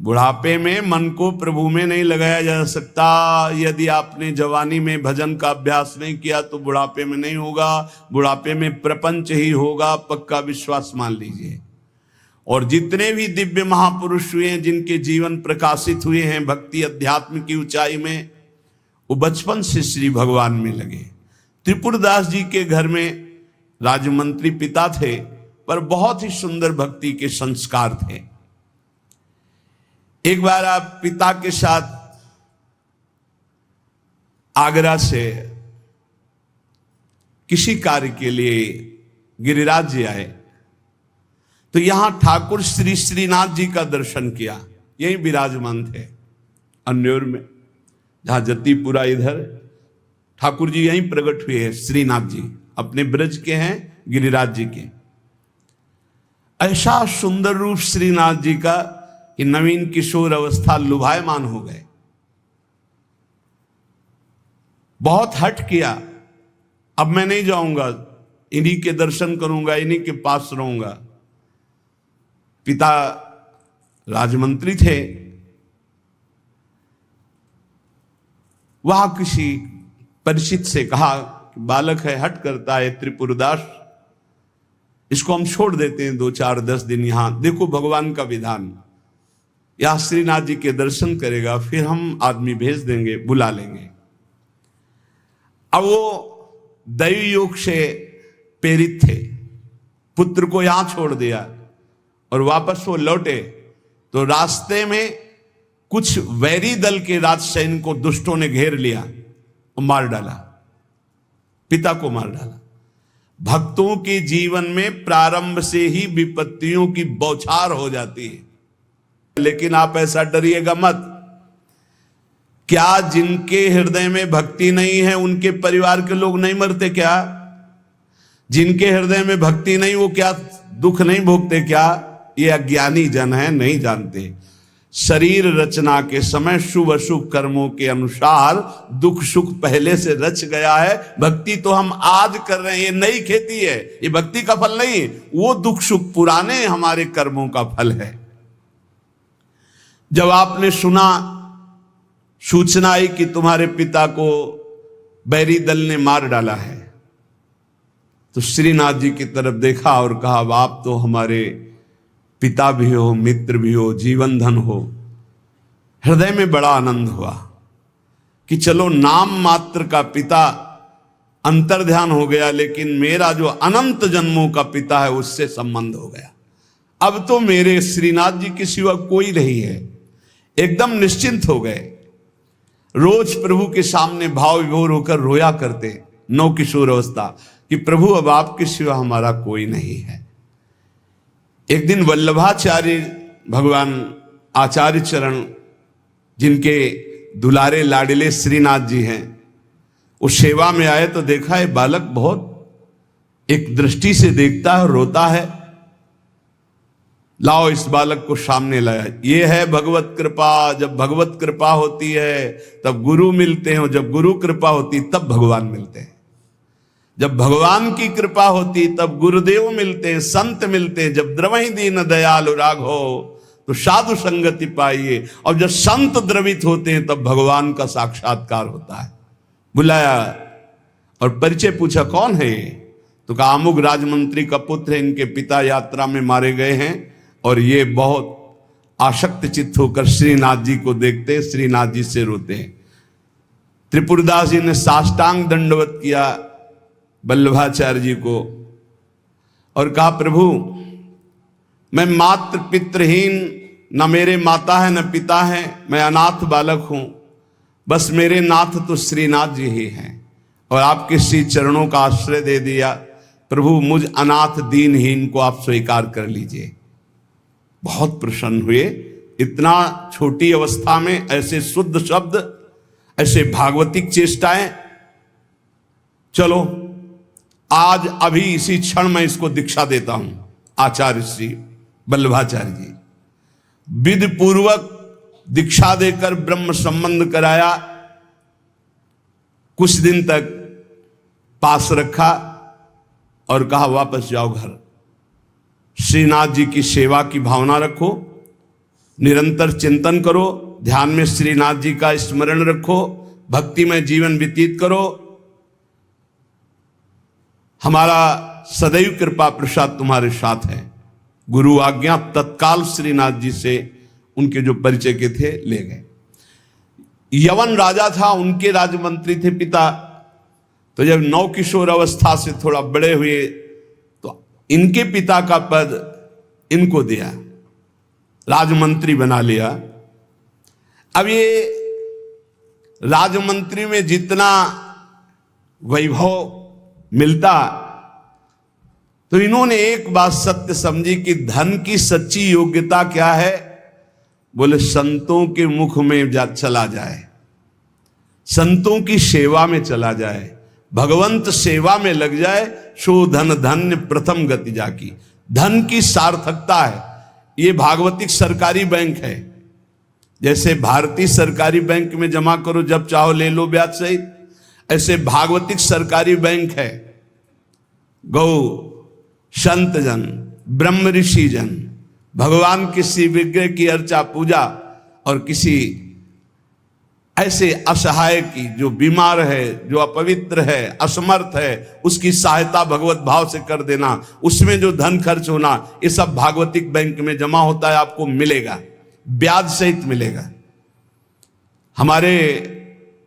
बुढ़ापे में मन को प्रभु में नहीं लगाया जा सकता। यदि आपने जवानी में भजन का अभ्यास नहीं किया तो बुढ़ापे में नहीं होगा, बुढ़ापे में प्रपंच ही होगा, पक्का विश्वास मान लीजिए। और जितने भी दिव्य महापुरुष हुए हैं, जिनके जीवन प्रकाशित हुए हैं भक्ति अध्यात्म की ऊंचाई में, वो बचपन से श्री भगवान में लगे। त्रिपुरदास जी के घर में राजमंत्री पिता थे, पर बहुत ही सुंदर भक्ति के संस्कार थे। एक बार आप पिता के साथ आगरा से किसी कार्य के लिए गिरिराज जी आए, तो यहां ठाकुर श्री श्रीनाथ जी का दर्शन किया। यही विराजमान थे अन्योर में, जहां जतीपुरा इधर ठाकुर जी यहीं प्रकट हुए हैं। श्रीनाथ जी अपने ब्रज के हैं, गिरिराज जी के। ऐसा सुंदर रूप श्रीनाथ जी का कि नवीन किशोर अवस्था लुभायमान हो गए। बहुत हट किया, अब मैं नहीं जाऊंगा, इन्हीं के दर्शन करूंगा, इन्हीं के पास रहूंगा। पिता राजमंत्री थे, वहां किसी परिचित से कहा कि बालक है, हट करता है त्रिपुरदास, इसको हम छोड़ देते हैं 2-4-10 दिन यहां, देखो भगवान का विधान, या श्रीनाथ जी के दर्शन करेगा, फिर हम आदमी भेज देंगे, बुला लेंगे। अब वो दैवी योग से प्रेरित थे, पुत्र को यहां छोड़ दिया और वापस वो लौटे तो रास्ते में कुछ वैरी दल के राजसैनिक को दुष्टों ने घेर लिया और मार डाला, पिता को मार डाला। भक्तों के जीवन में प्रारंभ से ही विपत्तियों की बौछार हो जाती है, लेकिन आप ऐसा डरिएगा मत। क्या जिनके हृदय में भक्ति नहीं है उनके परिवार के लोग नहीं मरते क्या? जिनके हृदय में भक्ति नहीं, वो क्या दुख नहीं भोगते क्या? ये अज्ञानी जन है, नहीं जानते। शरीर रचना के समय शुभ अशुभ कर्मों के अनुसार दुख सुख पहले से रच गया है। भक्ति तो हम आज कर रहे हैं, ये नई खेती है, ये भक्ति का फल नहीं, वो दुख सुख पुराने हमारे कर्मों का फल है। जब आपने सुना, सूचना आई कि तुम्हारे पिता को बैरी दल ने मार डाला है, तो श्रीनाथ जी की तरफ देखा और कहा, आप तो हमारे पिता भी हो, मित्र भी हो, जीवन धन हो। हृदय में बड़ा आनंद हुआ कि चलो नाम मात्र का पिता अंतर्ध्यान हो गया, लेकिन मेरा जो अनंत जन्मों का पिता है उससे संबंध हो गया। अब तो मेरे श्रीनाथ जी के सिवा कोई नहीं है। एकदम निश्चिंत हो गए। रोज प्रभु के सामने भाव विभोर होकर रोया करते, नव किशोर अवस्था, कि प्रभु अब आपके सिवा हमारा कोई नहीं है। एक दिन वल्लभाचार्य भगवान आचार्य चरण, जिनके दुलारे लाडले श्रीनाथ जी हैं, उस सेवा में आए तो देखा है बालक बहुत एक दृष्टि से देखता है, रोता है। लाओ इस बालक को सामने लाया। ये है भगवत कृपा। जब भगवत कृपा होती है तब गुरु मिलते हैं, और जब गुरु कृपा होती तब भगवान मिलते हैं। जब भगवान की कृपा होती तब गुरुदेव मिलते हैं, संत मिलते हैं। जब द्रवहि दीन दयालु राघो तो साधु संगति पाइए। और जब संत द्रवित होते हैं तब भगवान का साक्षात्कार होता है। बुलाया और परिचय पूछा, कौन है ये? तो कहा अमुक राजमंत्री का पुत्र है, इनके पिता यात्रा में मारे गए हैं, और ये बहुत आसक्त चित्त होकर श्रीनाथ जी को देखते, श्रीनाथ जी से रोते हैं। त्रिपुरदास जी ने साष्टांग दंडवत किया वल्लभाचार्य जी को और कहा, प्रभु मैं मात्र पितृहीन, न मेरे माता है न पिता है, मैं अनाथ बालक हूं। बस मेरे नाथ तो श्रीनाथ जी ही हैं, और आपके श्री चरणों का आश्रय दे दिया। प्रभु मुझ अनाथ दीनहीन को आप स्वीकार कर लीजिए। बहुत प्रसन्न हुए। इतना छोटी अवस्था में ऐसे शुद्ध शब्द, ऐसे भागवतिक चेष्टाएं। चलो आज अभी इसी क्षण मैं इसको दीक्षा देता हूं। आचार्य श्री वल्लभाचार्य जी विधि पूर्वक दीक्षा देकर ब्रह्म संबंध कराया। कुछ दिन तक पास रखा और कहा वापस जाओ घर। श्रीनाथ जी की सेवा की भावना रखो, निरंतर चिंतन करो, ध्यान में श्रीनाथ जी का स्मरण रखो, भक्ति में जीवन व्यतीत करो। हमारा सदैव कृपा प्रसाद तुम्हारे साथ है। गुरु आज्ञा तत्काल श्रीनाथ जी से उनके जो परिचय के थे ले गए। यवन राजा था, उनके राजमंत्री थे पिता। तो जब नौ किशोर अवस्था से थोड़ा बड़े हुए तो इनके पिता का पद इनको दिया, राजमंत्री बना लिया। अब ये राजमंत्री में जितना वैभव मिलता, तो इन्होंने एक बात सत्य समझी कि धन की सच्ची योग्यता क्या है। बोले संतों के मुख में चला जाए, संतों की सेवा में चला जाए, भगवंत सेवा में लग जाए, सो धन धन्य प्रथम गति जाकी। धन की सार्थकता है। ये भागवतिक सरकारी बैंक है। जैसे भारतीय सरकारी बैंक में जमा करो, जब चाहो ले लो ब्याज सहित, ऐसे भागवतिक सरकारी बैंक है। गौ संत जन, ब्रह्म ऋषि जन, भगवान किसी विग्रह की अर्चा पूजा और किसी ऐसे असहाय की, जो बीमार है, जो अपवित्र है, असमर्थ है, उसकी सहायता भगवत भाव से कर देना, उसमें जो धन खर्च होना, ये सब भागवतिक बैंक में जमा होता है। आपको मिलेगा, ब्याज सहित मिलेगा। हमारे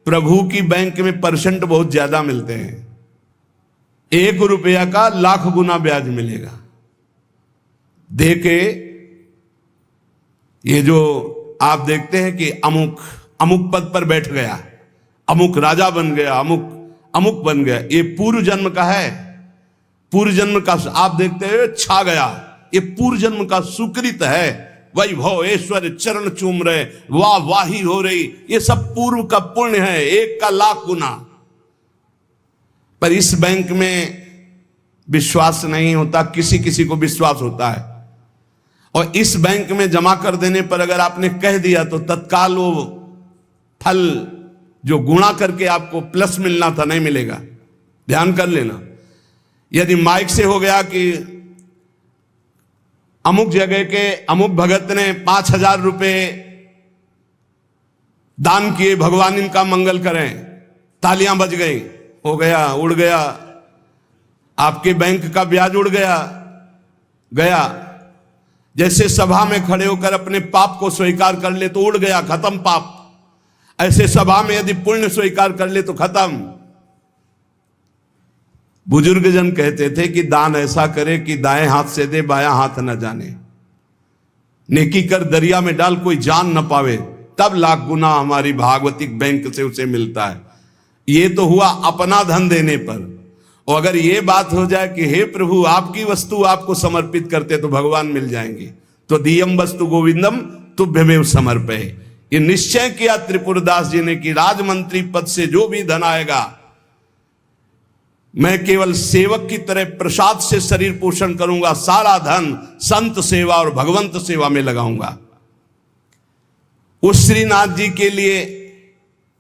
प्रभु की बैंक में परसेंट बहुत ज्यादा मिलते हैं। 1 रुपया का लाख गुना ब्याज मिलेगा। देके ये जो आप देखते हैं कि अमुक पद पर बैठ गया, अमुक राजा बन गया, अमुक बन गया, ये पूर्व जन्म का है। पूर्व जन्म का आप देखते हैं छा गया, ये पूर्व जन्म का सुकृत है। वैभव ऐश्वर्य चरण चूम रहे, वाह वाही हो रही, ये सब पूर्व का पुण्य है, 1 का लाख गुना। पर इस बैंक में विश्वास नहीं होता, किसी किसी को विश्वास होता है। और इस बैंक में जमा कर देने पर अगर आपने कह दिया तो तत्काल वो फल जो गुणा करके आपको प्लस मिलना था नहीं मिलेगा। ध्यान कर लेना। यदि माइक से हो गया कि अमुक जगह के अमुक भगत ने 5,000 रुपए दान किए, भगवान इनका मंगल करें, तालियां बज गई, हो गया, उड़ गया, आपके बैंक का ब्याज उड़ गया। जैसे सभा में खड़े होकर अपने पाप को स्वीकार कर ले तो उड़ गया, खत्म पाप। ऐसे सभा में यदि पुण्य स्वीकार कर ले तो खत्म। बुजुर्ग जन कहते थे कि दान ऐसा करे कि दाएं हाथ से दे, बायां हाथ न जाने। नेकी कर दरिया में डाल, कोई जान न पावे, तब लाख गुना हमारी भागवतिक बैंक से उसे मिलता है। ये तो हुआ अपना धन देने पर। और अगर ये बात हो जाए कि हे प्रभु आपकी वस्तु आपको समर्पित करते तो भगवान मिल जाएंगे, तो दियम वस्तु गोविंदम तुभ्यमेव समर्पये। ये निश्चय किया त्रिपुरदास जी ने कि राजमंत्री पद से जो भी धन आएगा, मैं केवल सेवक की तरह प्रसाद से शरीर पोषण करूंगा, सारा धन संत सेवा और भगवंत सेवा में लगाऊंगा। उस श्रीनाथ जी के लिए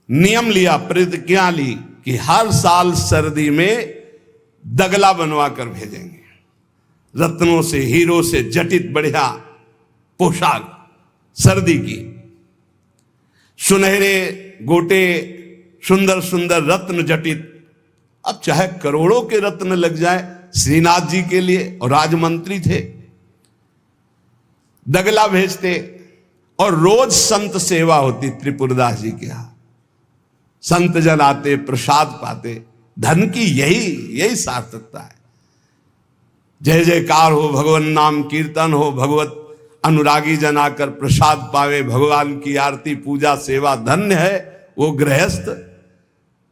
नियम लिया, प्रतिज्ञा ली कि हर साल सर्दी में दगला बनवा कर भेजेंगे, रत्नों से हीरो से जटित बढ़िया पोशाक सर्दी की, सुनहरे गोटे, सुंदर सुंदर रत्न जटित। अब चाहे करोड़ों के रत्न लग जाए श्रीनाथ जी के लिए, और राजमंत्री थे, दगला भेजते और रोज संत सेवा होती त्रिपुरदास जी के यहां। संत जन आते, प्रसाद पाते। धन की यही सार्थकता है। जय जयकार हो, भगवान नाम कीर्तन हो, भगवत अनुरागी जन आकर प्रसाद पावे, भगवान की आरती पूजा सेवा। धन्य है वो गृहस्थ,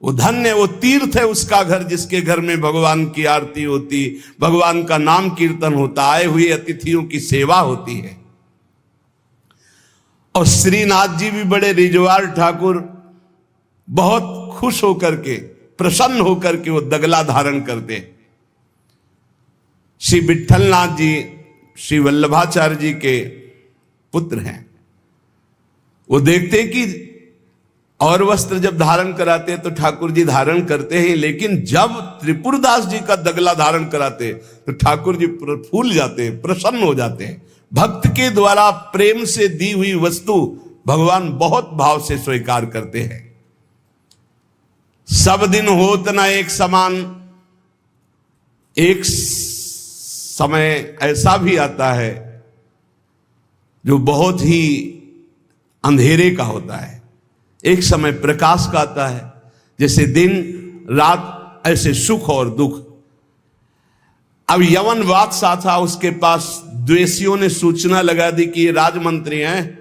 वो धन्य, वो तीर्थ है उसका घर जिसके घर में भगवान की आरती होती, भगवान का नाम कीर्तन होता, आए हुए अतिथियों की सेवा होती है। और श्रीनाथ जी भी बड़े रिजवार ठाकुर, बहुत खुश होकर के, प्रसन्न होकर के वो दगला धारण करते। श्री विठलनाथ जी श्री वल्लभाचार्य जी के पुत्र हैं। वो देखते कि और वस्त्र जब धारण कराते तो ठाकुर जी धारण करते हैं, लेकिन जब त्रिपुरदास जी का दगला धारण कराते तो ठाकुर जी फूल जाते हैं, प्रसन्न हो जाते हैं, भक्त के द्वारा प्रेम से दी हुई वस्तु भगवान बहुत भाव से स्वीकार करते हैं। सब दिन होत न एक समान, एक समय ऐसा भी आता है जो बहुत ही अंधेरे का होता है, एक समय प्रकाश का आता है। जैसे दिन रात ऐसे सुख और दुख। अब यवन बादशाह था, उसके पास द्वेषियों ने सूचना लगा दी कि ये राजमंत्री हैं,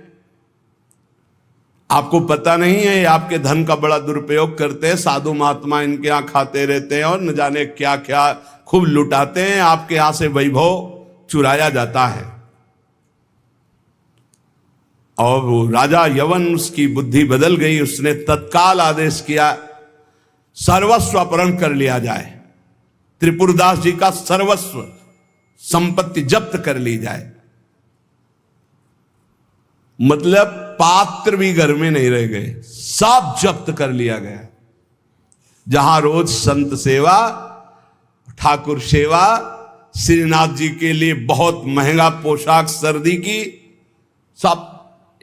आपको पता नहीं है, ये आपके धन का बड़ा दुरुपयोग करते हैं, साधु महात्मा इनके यहां खाते रहते हैं और न जाने क्या क्या खूब लुटाते हैं, आपके यहां से वैभव चुराया जाता है। और वो राजा यवन, उसकी बुद्धि बदल गई, उसने तत्काल आदेश किया सर्वस्व अपहरण कर लिया जाए, त्रिपुरदास जी का सर्वस्व संपत्ति जब्त कर ली जाए। मतलब पात्र भी घर में नहीं रह गए, सब जब्त कर लिया गया। जहां रोज संत सेवा, ठाकुर सेवा, श्रीनाथ जी के लिए बहुत महंगा पोशाक सर्दी की, सब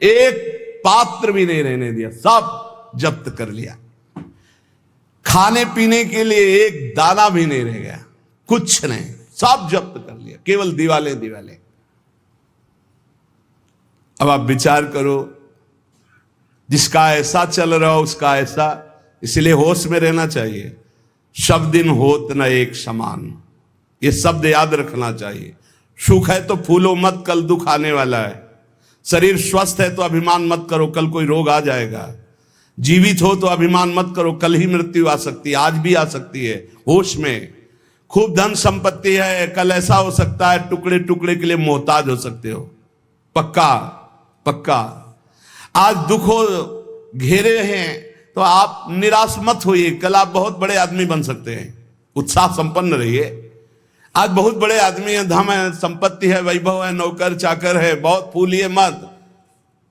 एक पात्र भी नहीं रहने दिया, सब जब्त कर लिया। खाने पीने के लिए एक दाना भी नहीं रह गया, कुछ नहीं, सब जब्त कर लिया, केवल दीवाले दीवाले। अब आप विचार करो, जिसका ऐसा चल रहा हो उसका ऐसा, इसलिए होश में रहना चाहिए। सब दिन होत न एक समान, ये शब्द याद रखना चाहिए। सुख है तो फूलो मत, कल दुख आने वाला है। शरीर स्वस्थ है तो अभिमान मत करो, कल कोई रोग आ जाएगा। जीवित हो तो अभिमान मत करो, कल ही मृत्यु आ सकती है, आज भी आ सकती है। होश में। खूब धन संपत्ति है, कल ऐसा हो सकता है टुकड़े टुकड़े के लिए मोहताज हो सकते हो। पक्का पक्का। आज दुख हो घेरे हैं तो आप निराश मत होइए, कल आप बहुत बड़े आदमी बन सकते हैं। उत्साह संपन्न रहिए। आज बहुत बड़े आदमी हैं, धन है, संपत्ति है, वैभव है, नौकर चाकर है, बहुत फूलिए मत।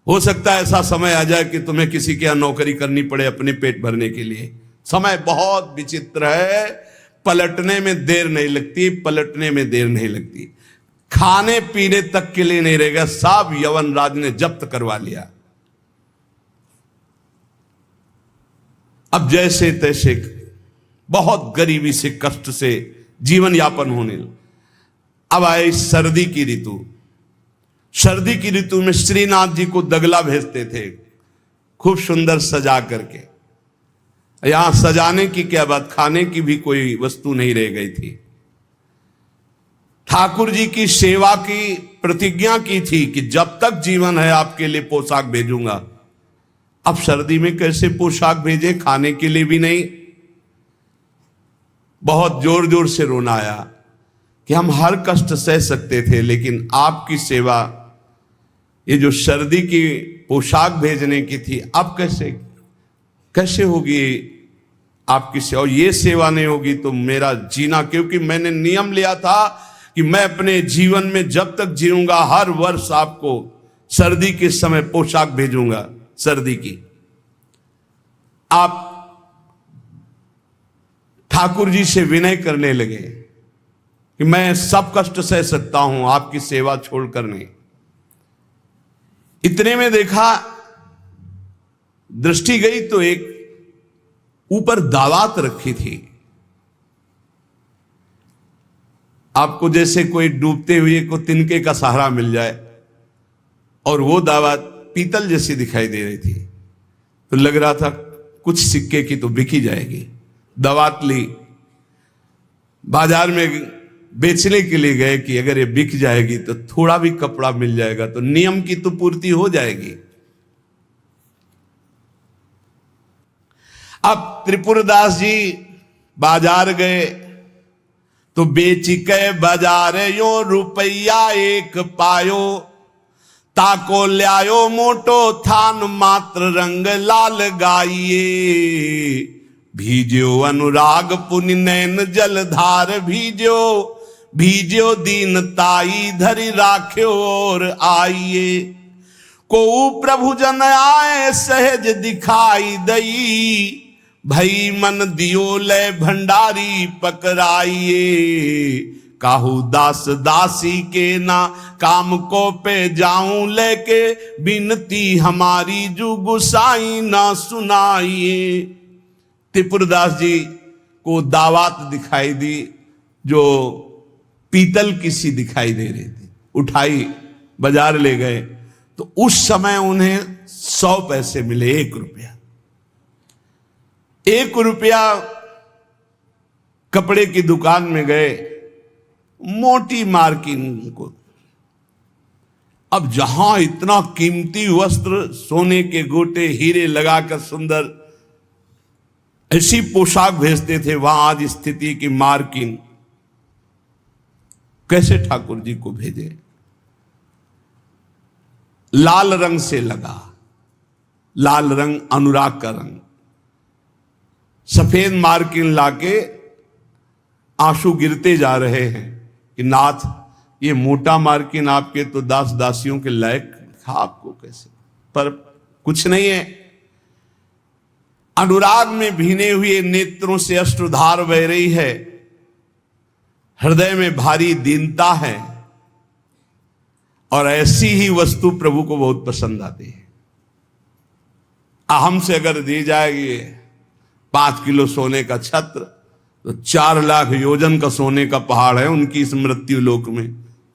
हो सकता है ऐसा समय आ जाए कि तुम्हें किसी के यहां नौकरी करनी पड़े अपने पेट भरने के लिए। समय बहुत विचित्र है, पलटने में देर नहीं लगती, पलटने में देर नहीं लगती। खाने पीने तक के लिए नहीं रहेगा, सब यवन राज ने जब्त करवा लिया। अब जैसे तैसे बहुत गरीबी से, कष्ट से जीवन यापन होने लगा। अब आए सर्दी की ऋतु। सर्दी की ऋतु में श्रीनाथ जी को दगला भेजते थे, खूब सुंदर सजा करके। यहां सजाने की क्या बात, खाने की भी कोई वस्तु नहीं रह गई थी। ठाकुर जी की सेवा की प्रतिज्ञा की थी कि जब तक जीवन है आपके लिए पोशाक भेजूंगा। अब सर्दी में कैसे पोशाक भेजे, खाने के लिए भी नहीं। बहुत जोर जोर से रोना आया कि हम हर कष्ट सह सकते थे, लेकिन आपकी सेवा, ये जो सर्दी की पोशाक भेजने की थी, अब कैसे होगी आपकी सेवा। ये सेवा नहीं होगी तो मेरा जीना, क्योंकि मैंने नियम लिया था कि मैं अपने जीवन में जब तक जीऊंगा हर वर्ष आपको सर्दी के समय पोशाक भेजूंगा, सर्दी की। आप ठाकुर जी से विनय करने लगे कि मैं सब कष्ट सह सकता हूं, आपकी सेवा छोड़कर नहीं। इतने में देखा, दृष्टि गई तो एक ऊपर दावात रखी थी। आपको जैसे कोई डूबते हुए को तिनके का सहारा मिल जाए, और वो दावत पीतल जैसी दिखाई दे रही थी, तो लग रहा था कुछ सिक्के की तो बिकी जाएगी। दावत ली, बाजार में बेचने के लिए गए कि अगर ये बिक जाएगी तो थोड़ा भी कपड़ा मिल जाएगा तो नियम की तो पूर्ति हो जाएगी। अब त्रिपुरदास जी बाजार गए तो बेच के बाजार यो रुपया एक पायो, ताको ल्यायो मोटो थान मात्र रंग लाल गाइए। भीजो अनुराग पुनि नैन जलधार भीजो, भीजो दीनताई धरि राख्यो और आइए। को प्रभु जन आए सहज दिखाई दई, भई मन दियो ले भंडारी पकड़ाइए। काहू दास दासी के ना काम को पे जाऊं लेके, बिनती हमारी जो गुसाई ना सुनाइए। त्रिपुरदास जी को दावत दिखाई दी, जो पीतल की सी दिखाई दे रही थी, उठाई बाजार ले गए तो उस समय उन्हें 100 पैसे मिले, 1 रुपया। 1 रुपया कपड़े की दुकान में गए, मोटी मार्किन को। अब जहां इतना कीमती वस्त्र, सोने के गोटे, हीरे लगाकर सुंदर ऐसी पोशाक भेजते थे, वहां आज स्थिति की मार्किन कैसे ठाकुर जी को भेजे? लाल रंग से लगा, लाल रंग अनुराग का रंग, सफेद मार्किन लाके आंसू गिरते जा रहे हैं कि नाथ, ये मोटा मार्किन आपके तो दास दासियों के लायक था, आपको कैसे? पर कुछ नहीं है। अनुराग में भीने हुए नेत्रों से अश्रुधार बह रही है, हृदय में भारी दीनता है, और ऐसी ही वस्तु प्रभु को बहुत पसंद आती है। अहम से अगर दी जाएगी 5 किलो सोने का छत्र, तो 4 लाख योजन का सोने का पहाड़ है उनकी इस मृत्यु लोक में।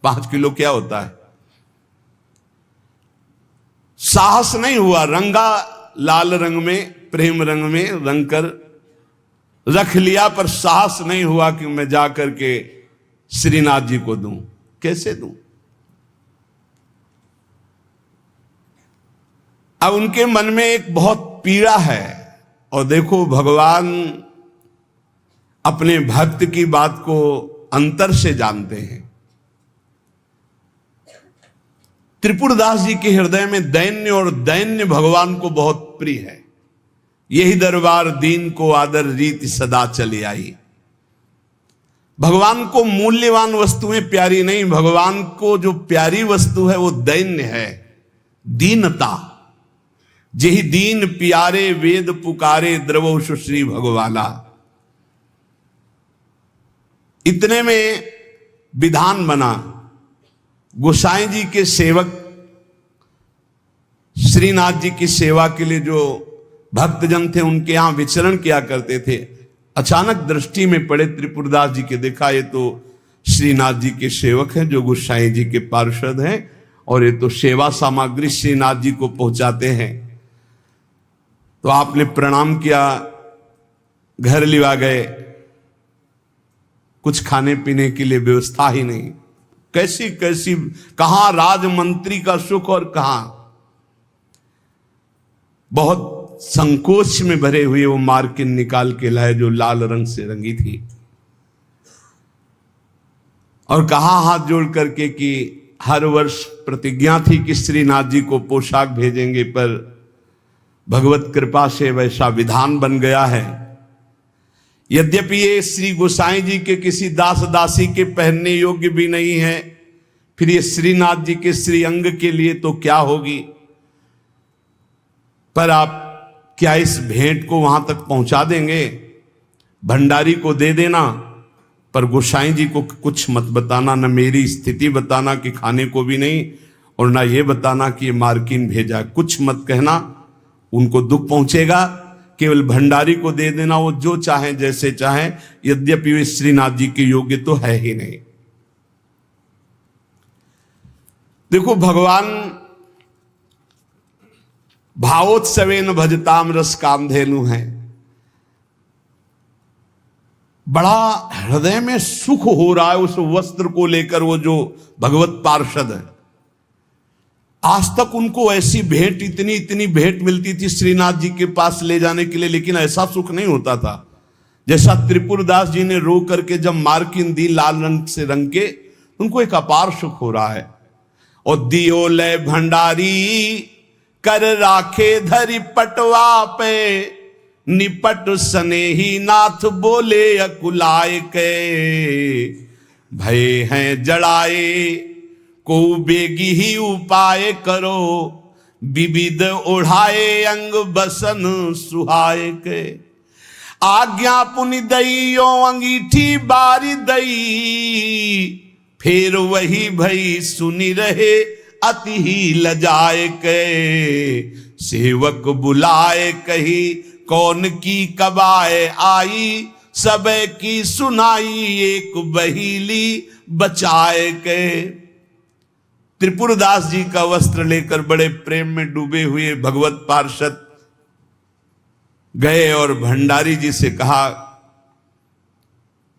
5 किलो क्या होता है? साहस नहीं हुआ, रंगा लाल रंग में, प्रेम रंग में रंग कर रख लिया, पर साहस नहीं हुआ कि मैं जाकर के श्रीनाथ जी को दूं। कैसे दूं? अब उनके मन में एक बहुत पीड़ा है। और देखो, भगवान अपने भक्त की बात को अंतर से जानते हैं। त्रिपुरदास जी के हृदय में दैन्य, और दैन्य भगवान को बहुत प्रिय है। यही दरबार दीन को आदर रीति सदा चली आई। भगवान को मूल्यवान वस्तुएं प्यारी नहीं, भगवान को जो प्यारी वस्तु है वो दैन्य है, दीनता। जेहि दीन प्यारे वेद पुकारे, द्रवो सुश्री भगवाला। इतने में विधान बना, गोसाई जी के सेवक श्रीनाथ जी की सेवा के लिए जो भक्तजन थे उनके यहां विचरण किया करते थे, अचानक दृष्टि में पड़े त्रिपुरदास जी के। देखा, ये तो श्रीनाथ जी के सेवक हैं जो गोसाई जी के पार्षद हैं, और ये तो सेवा सामग्री श्रीनाथ जी को पहुंचाते हैं। तो आपने प्रणाम किया, घर लिवा गए, कुछ खाने पीने के लिए व्यवस्था ही नहीं। कैसी कैसी, कहां राजमंत्री का सुख और कहां, बहुत संकोच में भरे हुए वो मार्किन निकाल के लाए जो लाल रंग से रंगी थी, और कहा हाथ जोड़ करके कि हर वर्ष प्रतिज्ञा थी कि श्रीनाथ जी को पोशाक भेजेंगे, पर भगवत कृपा से वैसा विधान बन गया है। यद्यपि ये श्री गोसाई जी के किसी दास दासी के पहनने योग्य भी नहीं है, फिर ये श्रीनाथ जी के श्री अंग के लिए तो क्या होगी। पर आप क्या इस भेंट को वहां तक पहुंचा देंगे? भंडारी को दे देना, पर गोसाई जी को कुछ मत बताना, न मेरी स्थिति बताना कि खाने को भी नहीं, और ना ये बताना कि ये मार्किन भेजा, कुछ मत कहना, उनको दुख पहुंचेगा। केवल भंडारी को दे देना, वो जो चाहे जैसे चाहे, यद्यपि वे श्रीनाथ जी के योग्य तो है ही नहीं। देखो, भगवान भावोत्सवेन भजताम रस कामधेनु है। बड़ा हृदय में सुख हो रहा है उस वस्त्र को लेकर। वो जो भगवत पार्षद है, आज तक उनको ऐसी भेंट, इतनी इतनी भेंट मिलती थी श्रीनाथ जी के पास ले जाने के लिए, लेकिन ऐसा सुख नहीं होता था जैसा त्रिपुरदास जी ने रो करके जब मार्किन दी लाल रंग से रंग के, उनको एक अपार सुख हो रहा है। और दियो ले भंडारी कर राखे धरी पटवा पे, निपट स्नेही नाथ बोले अकुलाय के, भय हैं जड़ाए को बेगी ही उपाय करो, विविध ओढ़ाए अंग बसन सुहाय के। आज्ञा पुनि दईयो अंगीठी बारी दई, फिर वही भई सुनी रहे अति ही लजाए के, सेवक बुलाए कही कौन की कबाए आई, सब की सुनाई एक बहीली बचाए के। त्रिपुरदास जी का वस्त्र लेकर बड़े प्रेम में डूबे हुए भगवत पार्षद गए और भंडारी जी से कहा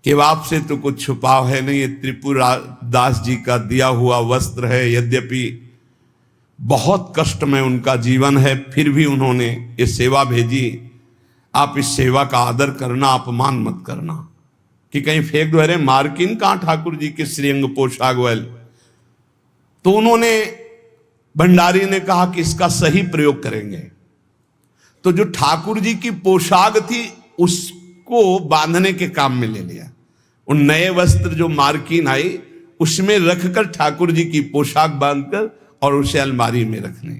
कि आपसे तो कुछ छुपाव है नहीं, ये त्रिपुरदास जी का दिया हुआ वस्त्र है, यद्यपि बहुत कष्ट में उनका जीवन है, फिर भी उन्होंने ये सेवा भेजी, आप इस सेवा का आदर करना, अपमान मत करना कि कहीं फेंक दो, अरे मार्किन कहां ठाकुर जी के श्रीअंग पोशाक वाल। तो उन्होंने, भंडारी ने कहा कि इसका सही प्रयोग करेंगे। तो जो ठाकुर जी की पोशाक थी उसको बांधने के काम में ले लिया, उन नए वस्त्र जो मार्किन आई उसमें रखकर ठाकुर जी की पोशाक बांधकर और उसे अलमारी में रखने।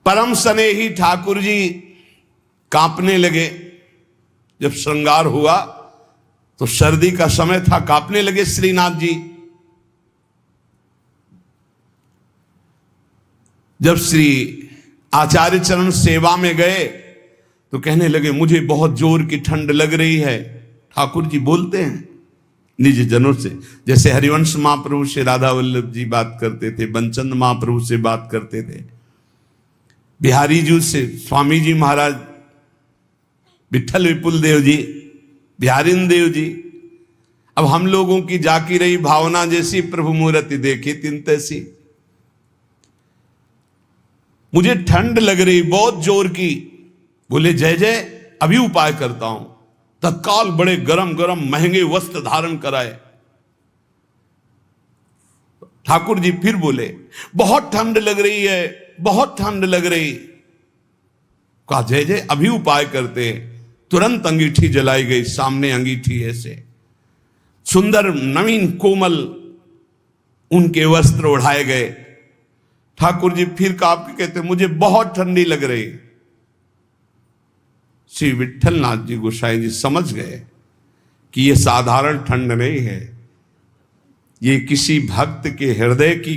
परम स्नेही ठाकुर जी कांपने लगे। जब श्रृंगार हुआ तो सर्दी का समय था, कांपने लगे श्रीनाथ जी। जब श्री आचार्य चरण सेवा में गए तो कहने लगे मुझे बहुत जोर की ठंड लग रही है। ठाकुर जी बोलते हैं निज जनों से, जैसे हरिवंश महाप्रभु से राधा वल्लभ जी बात करते थे, बंचंद महाप्रभु से बात करते थे, बिहारी जी से स्वामी जी महाराज, विठल विपुल देव जी, बिहारिन देव जी। अब हम लोगों की जाकी रही भावना जैसी प्रभु मूर्ति देखी तिन तैसी। मुझे ठंड लग रही बहुत जोर की। बोले जय जय अभी उपाय करता हूं। तत्काल बड़े गरम गरम महंगे वस्त्र धारण कराए। ठाकुर जी फिर बोले बहुत ठंड लग रही है, बहुत ठंड लग रही। कहा जय जय अभी उपाय करते। तुरंत अंगीठी जलाई गई, सामने अंगीठी ऐसे सुंदर नवीन कोमल उनके वस्त्र उड़ाए गए। ठाकुर जी फिर कांप के कहते मुझे बहुत ठंडी लग रही। श्री विठलनाथ जी गोसाई जी समझ गए कि यह साधारण ठंड नहीं है, ये किसी भक्त के हृदय की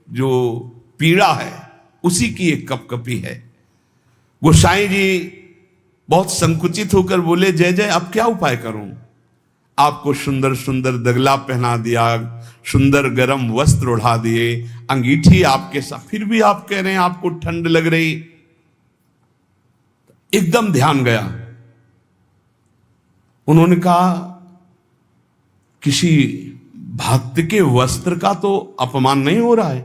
जो पीड़ा है उसी की एक कपकपी है। गोसाई जी बहुत संकुचित होकर बोले जय जय अब क्या उपाय करूं। आपको सुंदर सुंदर दगला पहना दिया, सुंदर गरम वस्त्र उड़ा दिए, अंगीठी आपके साथ, फिर भी आप कह रहे हैं आपको ठंड लग रही। एकदम ध्यान गया। उन्होंने कहा किसी भक्त के वस्त्र का तो अपमान नहीं हो रहा है।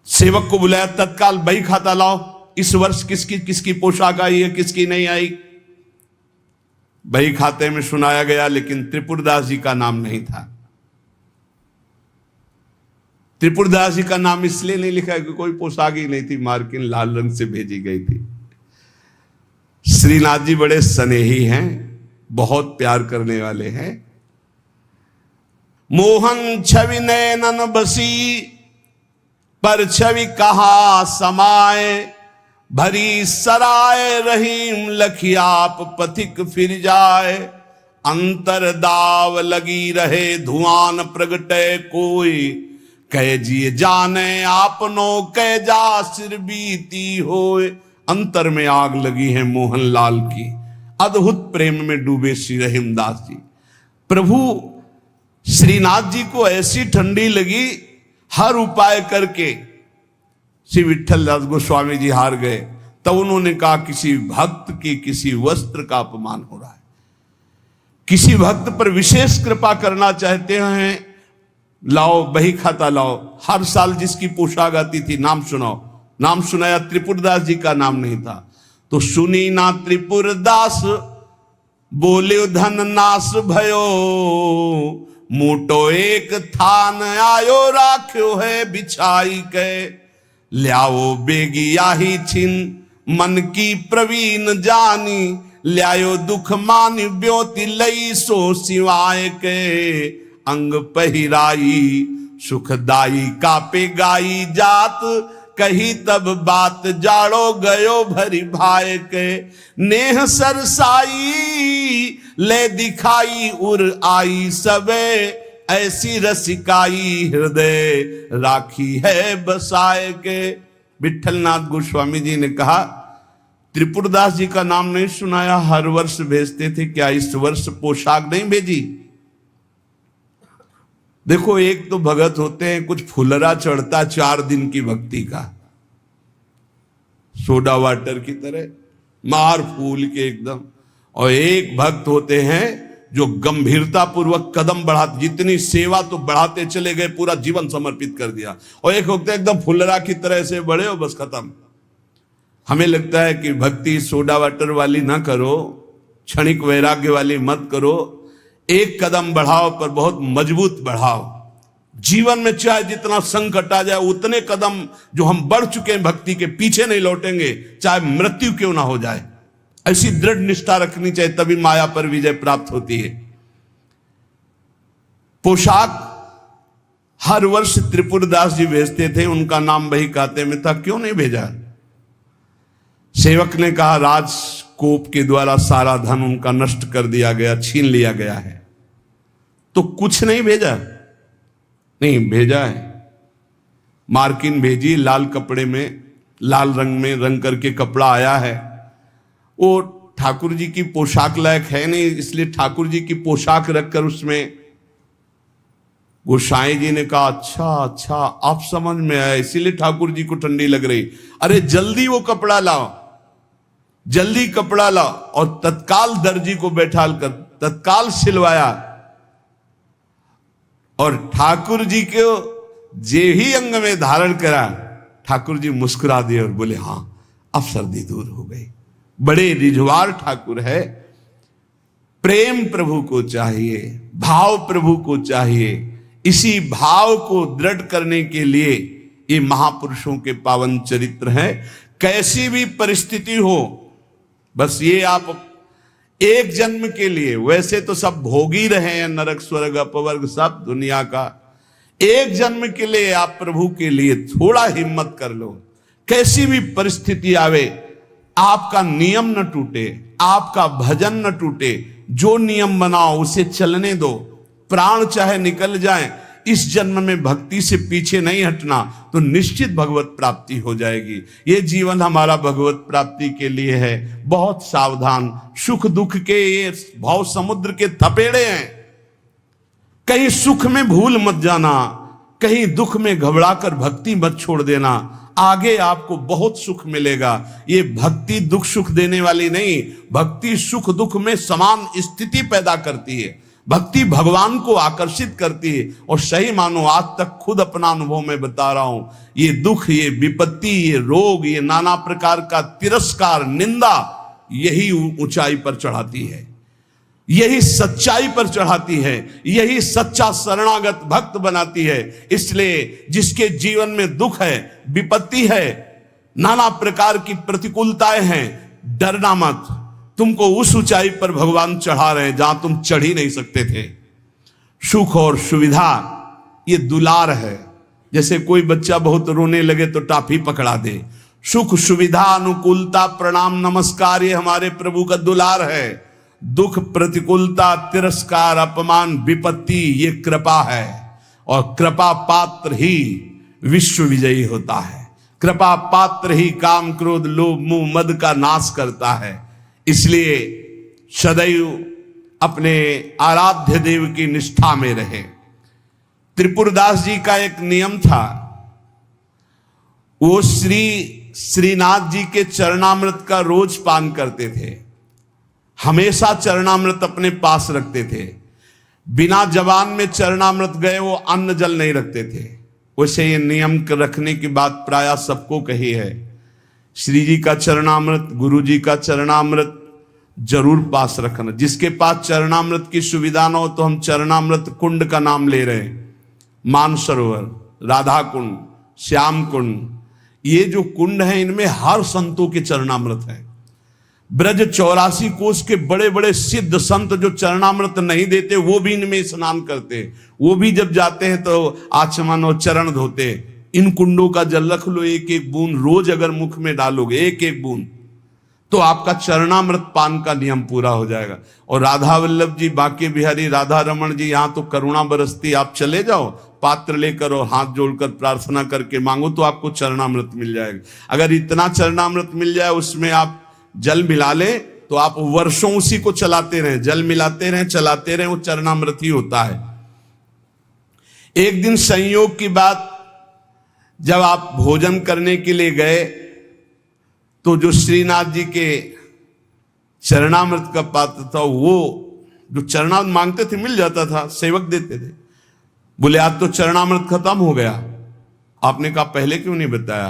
सेवक को बुलाया, तत्काल बही खाता लाओ, इस वर्ष किसकी किसकी पोशाक आई है, किसकी नहीं आई। बही खाते में सुनाया गया, लेकिन त्रिपुरदास जी का नाम नहीं था। त्रिपुरदास जी का नाम इसलिए नहीं लिखा है कि कोई पोशाक ही नहीं थी, मार्किन लाल रंग से भेजी गई थी। श्रीनाथ जी बड़े स्नेही हैं, बहुत प्यार करने वाले हैं। मोहन छवि नैनन बसी, पर छवि कहा समाए, भरी सराय रहीम लखियाप पथिक फिर जाए। अंतर दाव लगी रहे धुआं प्रगटे कोई, कह जिए जाने आपनो कह जा सिर बीती होए। अंतर में आग लगी है मोहनलाल की, अद्भुत प्रेम में डूबे श्री रहीमदास जी। प्रभु श्रीनाथ जी को ऐसी ठंडी लगी, हर उपाय करके श्री विठलदास गोस्वामी जी हार गए। तब उन्होंने कहा किसी भक्त की किसी वस्त्र का अपमान हो रहा है, किसी भक्त पर विशेष कृपा करना चाहते हैं, लाओ बही खाता लाओ। हर साल जिसकी पोशाक आती थी नाम सुनाओ। नाम सुनाया, त्रिपुरदास जी का नाम नहीं था। तो सुनी ना त्रिपुरदास बोले धन नाश भयो, मोटो एक थान आयो राख्यो है बिछाई के। ल्याओ बेगी आही छिन मन की प्रवीण जानी, ल्यायो दुख मान ब्योति लई सो सिवाय के। अंग पहिराई सुखदाई कापे गाई जात, कही तब बात जाड़ो गयो भरी भाई के, नेह सरसाई ले दिखाई उर आई सबे, ऐसी रसिकाई हृदय राखी है बसाए के। विठलनाथ गोस्वामी जी ने कहा, त्रिपुरदास जी का नाम नहीं सुनाया, हर वर्ष भेजते थे, क्या इस वर्ष पोशाक नहीं भेजी? देखो, एक तो भगत होते हैं कुछ फुलरा चढ़ता 4 दिन की भक्ति का, सोडा वाटर की तरह मार फूल के एकदम, और एक भक्त होते हैं जो गंभीरता पूर्वक कदम बढ़ाते, जितनी सेवा तो बढ़ाते चले गए, पूरा जीवन समर्पित कर दिया। और एक होते हैं एकदम फुलरा की तरह से बड़े हो, बस खत्म। हमें लगता है कि भक्ति सोडा वाटर वाली ना करो, क्षणिक वैराग्य वाली मत करो, एक कदम बढ़ाओ पर बहुत मजबूत बढ़ाओ। जीवन में चाहे जितना संकट आ जाए, उतने कदम जो हम बढ़ चुके हैं भक्ति के, पीछे नहीं लौटेंगे, चाहे मृत्यु क्यों ना हो जाए। ऐसी दृढ़ निष्ठा रखनी चाहिए, तभी माया पर विजय प्राप्त होती है। पोशाक हर वर्ष त्रिपुरदास जी भेजते थे, उनका नाम वही खाते में था, क्यों नहीं भेजा? सेवक ने कहा, राजकोप के द्वारा सारा धन उनका नष्ट कर दिया गया, छीन लिया गया है, तो कुछ नहीं भेजा? नहीं भेजा है। मार्किन भेजी, लाल कपड़े में, लाल रंग में रंग करके कपड़ा आया है। वो ठाकुर जी की पोशाक लायक है नहीं, इसलिए ठाकुर जी की पोशाक रखकर उसमें गोसाई जी ने कहा, अच्छा आप समझ में आया, इसीलिए ठाकुर जी को ठंडी लग रही। अरे जल्दी वो कपड़ा लाओ, जल्दी कपड़ा लाओ। और तत्काल दर्जी को बैठाल कर तत्काल सिलवाया, और ठाकुर जी को जे ही अंग में धारण करा, ठाकुर जी मुस्कुरा दिए और बोले, हां अब सर्दी दूर हो गई। बड़े रिझवार ठाकुर है। प्रेम प्रभु को चाहिए, भाव प्रभु को चाहिए। इसी भाव को दृढ़ करने के लिए ये महापुरुषों के पावन चरित्र हैं। कैसी भी परिस्थिति हो, बस ये आप एक जन्म के लिए, वैसे तो सब भोगी रहे हैं, नरक स्वर्ग अपवर्ग सब दुनिया का, एक जन्म के लिए आप प्रभु के लिए थोड़ा हिम्मत कर लो। कैसी भी परिस्थिति आवे, आपका नियम न टूटे, आपका भजन न टूटे, जो नियम बनाओ उसे चलने दो। प्राण चाहे निकल जाए, इस जन्म में भक्ति से पीछे नहीं हटना, तो निश्चित भगवत प्राप्ति हो जाएगी। ये जीवन हमारा भगवत प्राप्ति के लिए है। बहुत सावधान, सुख दुख के ये भाव समुद्र के थपेड़े हैं। कहीं सुख में भूल मत जाना, कहीं दुख में घबराकर भक्ति मत छोड़ देना। आगे आपको बहुत सुख मिलेगा। ये भक्ति दुख सुख देने वाली नहीं, भक्ति सुख दुख में समान स्थिति पैदा करती है। भक्ति भगवान को आकर्षित करती है। और सही मानो, आज तक खुद अपना अनुभव में बता रहा हूं, ये दुख, ये विपत्ति, ये रोग, ये नाना प्रकार का तिरस्कार, निंदा, यही ऊंचाई पर चढ़ाती है, यही सच्चाई पर चढ़ाती है, यही सच्चा शरणागत भक्त बनाती है। इसलिए जिसके जीवन में दुख है, विपत्ति है, नाना प्रकार की प्रतिकूलताएं हैं, डरना मत। तुमको उस ऊंचाई पर भगवान चढ़ा रहे हैं जहां तुम चढ़ ही नहीं सकते थे। सुख और सुविधा ये दुलार है। जैसे कोई बच्चा बहुत रोने लगे तो टाफी पकड़ा दे। सुख सुविधा अनुकूलता प्रणाम नमस्कार ये हमारे प्रभु का दुलार है। दुख प्रतिकूलता तिरस्कार अपमान विपत्ति ये कृपा है। और कृपा पात्र ही विश्व विजयी होता है। कृपा पात्र ही काम क्रोध लोभ मोह मद का नाश करता है। इसलिए सदैव अपने आराध्य देव की निष्ठा में रहे। त्रिपुरदास जी का एक नियम था, वो श्रीनाथ जी के चरणामृत का रोज पान करते थे। हमेशा चरणामृत अपने पास रखते थे। बिना जबान में चरणामृत गए वो अन्न जल नहीं रखते थे। वैसे ये नियम रखने की बात प्रायः सबको कही है। श्री जी का चरणामृत, गुरु जी का चरणामृत जरूर पास रखना। जिसके पास चरणामृत की सुविधा न हो तो हम चरणामृत कुंड का नाम ले रहे हैं। मानसरोवर, राधा कुंड, श्याम कुंड, ये जो कुंड है इनमें हर संतों के चरणामृत है। ब्रज 84 कोष के बड़े बड़े सिद्ध संत जो चरणामृत नहीं देते वो भी इनमें स्नान करते। वो भी जब जाते हैं तो आचमन और चरण धोते। इन कुंडों का जल रख लो, एक एक बूंद रोज अगर मुख में डालोगे, एक एक बूंद, तो आपका चरणामृत पान का नियम पूरा हो जाएगा। और राधा वल्लभ जी, बांके बिहारी राधा रमन जी, यहां तो करुणा बरसती, आप चले जाओ पात्र लेकर और हाथ जोड़कर प्रार्थना करके मांगो तो आपको चरणामृत मिल जाएगा। अगर इतना चरणामृत मिल जाए, उसमें आप जल मिला ले, तो आप वर्षों उसी को चलाते रहें, जल मिलाते रहें, चलाते रहें, वो चरणामृत ही होता है। एक दिन संयोग की बात, जब आप भोजन करने के लिए गए तो जो श्रीनाथ जी के चरणामृत का पात्र था, वो जो चरणामृत मांगते थे मिल जाता था, सेवक देते थे। बोले आज तो चरणामृत खत्म हो गया। आपने कहा पहले क्यों नहीं बताया?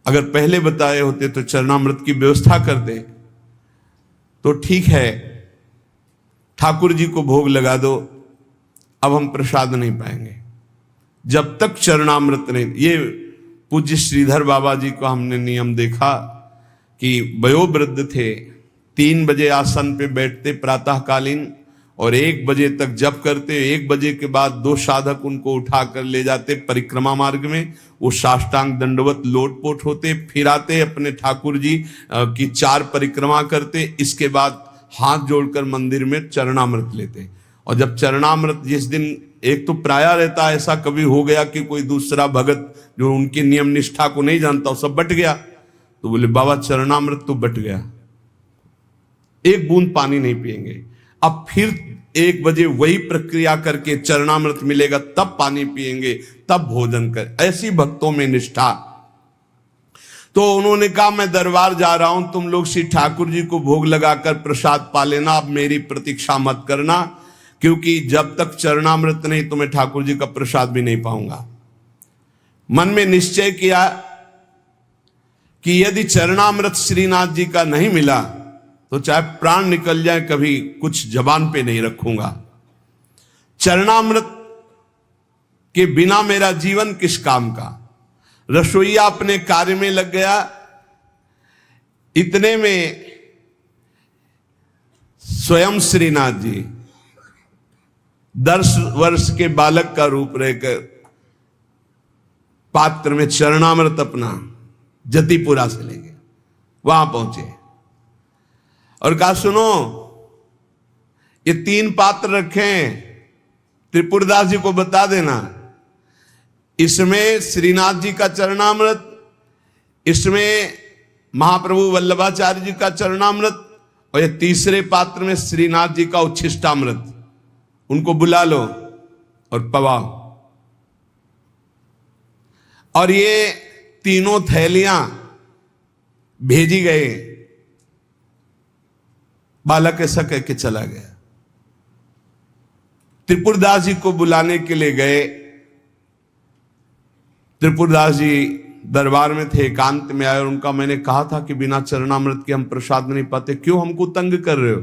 अगर पहले बताए होते तो चरणामृत की व्यवस्था कर दे तो ठीक है, ठाकुर जी को भोग लगा दो, अब हम प्रसाद नहीं पाएंगे जब तक चरणामृत नहीं। ये पूज्य श्रीधर बाबा जी को हमने नियम देखा कि वयोवृद्ध थे, 3 बजे आसन पे बैठते प्रातःकालीन और 1 बजे तक जप करते। 1 बजे के बाद 2 साधक उनको उठाकर ले जाते परिक्रमा मार्ग में, वो साष्टांग दंडवत लोटपोट होते, फिर आते अपने ठाकुर जी की 4 परिक्रमा करते। इसके बाद हाथ जोड़कर मंदिर में चरणामृत लेते। और जब चरणामृत जिस दिन, एक तो प्राय रहता है ऐसा कभी हो गया कि कोई दूसरा भगत जो उनके नियम निष्ठा को नहीं जानता, वो सब बट गया, तो बोले बाबा चरणामृत तो बट गया, 1 बूंद पानी नहीं पिएंगे। अब फिर 1 बजे वही प्रक्रिया करके चरणामृत मिलेगा, तब पानी पिएंगे, तब भोजन कर। ऐसी भक्तों में निष्ठा। तो उन्होंने कहा मैं दरबार जा रहा हूं, तुम लोग श्री ठाकुर जी को भोग लगाकर प्रसाद पा लेना, अब मेरी प्रतीक्षा मत करना, क्योंकि जब तक चरणामृत नहीं तो मैं ठाकुर जी का प्रसाद भी नहीं पाऊंगा। मन में निश्चय किया कि यदि चरणामृत श्रीनाथ जी का नहीं मिला तो चाहे प्राण निकल जाए, कभी कुछ जबान पे नहीं रखूंगा। चरणामृत के बिना मेरा जीवन किस काम का। रसोईया अपने कार्य में लग गया। इतने में स्वयं श्रीनाथ जी 10 वर्ष के बालक का रूप रहकर पात्र में चरणामृत अपना जतिपुरा से ले गए। वहां पहुंचे और कहा सुनो, ये 3 पात्र रखे, त्रिपुरदास जी को बता देना, इसमें श्रीनाथ जी का चरणामृत, इसमें महाप्रभु वल्लभाचार्य जी का चरणामृत, और ये तीसरे पात्र में श्रीनाथ जी का उच्छिष्टामृत। उनको बुला लो और पवाओ। और ये तीनों थैलियां भेजी गए। बालक ऐसा कह के चला गया। त्रिपुरदास जी को बुलाने के लिए गए। त्रिपुरदास जी दरबार में थे, एकांत में आए और उनका मैंने कहा था कि बिना चरणामृत के हम प्रसाद नहीं पाते, क्यों हमको तंग कर रहे हो?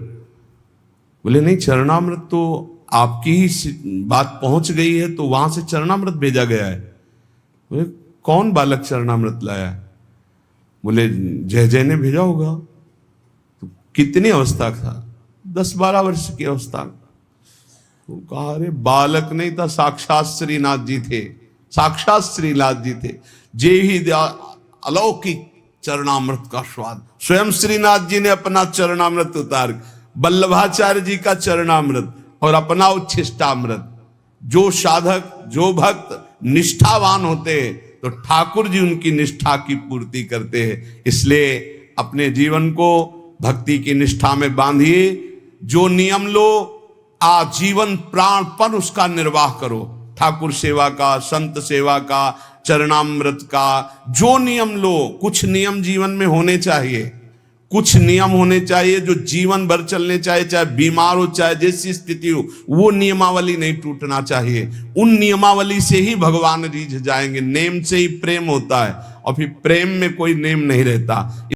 बोले नहीं, चरणामृत तो आपकी ही बात पहुंच गई है तो वहां से चरणामृत भेजा गया है। बोले कौन बालक चरणामृत लाया? बोले जय जय ने भेजा होगा। तो कितनी अवस्था था? 10-12 वर्ष की अवस्था। तो कहा अरे बालक नहीं था, साक्षात श्रीनाथ जी थे, साक्षात श्रीनाथ जी थे। जे ही अलौकिक चरणामृत का स्वाद। स्वयं श्रीनाथ जी ने अपना चरणामृत उतार, वल्लभाचार्य जी का चरणामृत और अपना उच्छिष्टामृत। जो साधक, जो भक्त निष्ठावान होते हैं तो ठाकुर जी उनकी निष्ठा की पूर्ति करते हैं। इसलिए अपने जीवन को भक्ति की निष्ठा में बांधिए। जो नियम लो, आजीवन प्राणपण उसका निर्वाह करो। ठाकुर सेवा का, संत सेवा का, चरणामृत का, जो नियम लो। कुछ नियम जीवन में होने चाहिए, कुछ नियम होने चाहिए जो जीवन भर चलने चाहिए, चाहे बीमार हो चाहे जैसी स्थिति हो, वो नियमावली नहीं टूटना चाहिए। उन नियमावली से ही भगवान रीझ जाएंगे। नेम से ही प्रेम होता है और फिर प्रेम में कोई नेम नहीं रहता।